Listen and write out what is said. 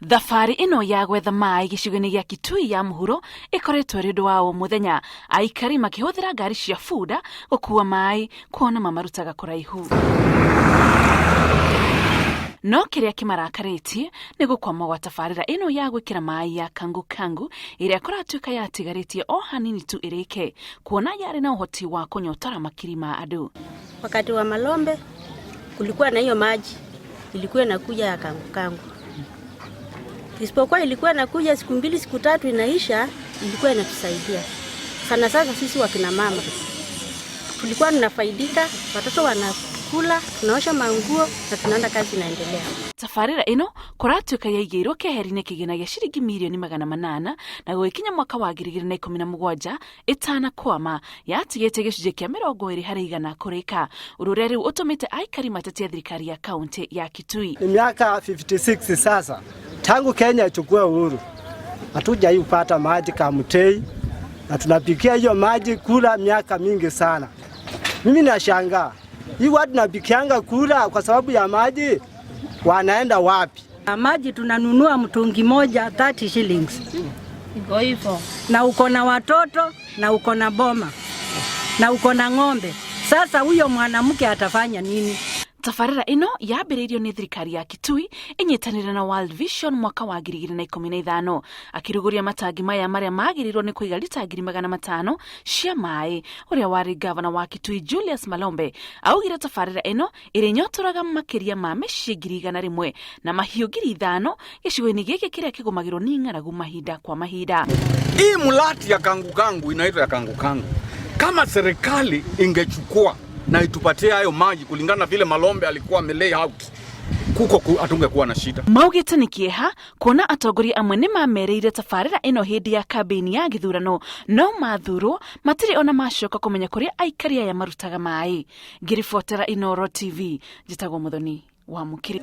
Thabari ino ya gwetha maai gicigo-ini gia Kitui ya muhuro ikoretwo ri undu wa muthenya, Aikari makihuthira ngari cia fuda gukua maai kuona mamarutaga kuraihu. No kiria kimarakaritie ni gukwama gwa tabarira ino ya gwikira maai ya kangu iria kuratuika yatigaritie o hanini tu irike kuona yari na uhoti wa kunyotora makiri ma andu. Wakati wa malombe kulikuwa na hiyo maji ilikuwa inakuja ya kangu. Isipokuwa ilikuwa inakuja siku 2 siku 3 inaisha, ilikuwa inatusaidia sana. Sasa sisi wakina mama tulikuwa tunafaidika, watoto wanakula, tunaosha manguo na tunaenda kazi inaendelea. Tabarira ino kuratuika yaigirwo keheri-ini kigina gia ciringi mirioni manana na gwikinya mwaka wa 2017 itana kwama yatigitie gicunjĩ kia 20 harĩ 100 kurika. Ururia riu utumite Aikari matetia thirikari ya kaunti ya Kitui. Ni miaka 56 sasa tangu Kenya ichukue uhuru, hatujaipata maji kamutei na tunapikia hiyo maji kula miaka mingi sana. Mimi nashangaa hii watu napikianga kula kwa sababu ya maji, wanaenda wapi? Maji tunanunua mtungi moja 30 shillings. Iko hivyo. Na uko na watoto na uko na boma na uko na ng'ombe. Sasa huyo mwanamke atafanya nini? Tabarira ino yambĩrĩirio ni thirikari ya Kitui inyitanĩire na World Vision mwaka wa 2015 akiruguria matangi maya maria magirirwo ni kuiga lita 500 cia maai. Uria wari gavana wa Kitui Julius Malombe augire tabarira ino irinyotoraga makiria ma mĩciĩ 100,000 na mahiũ 5,000 gicigo-ini giki kiria kigumagirwo ni ng'aragu mahinda kwa mahinda. Hii mulati ya kangu inaitwa ya kangu. Kama serikali ingechukua na itupatie hayo maji kulingana vile Malombe alikuwa amelay out, kuko atungekuwa na shida. Maugite ni kieha kuona atongoria amwe ni mamereire tabarira ino hindi ya kambeni ya githurano, no mathurwo matiri ona macoka kumenya kuria Aikari ya marutaga maai. Ngiribotera Inoro TV, njitagwo Muthoni wa Mukiri.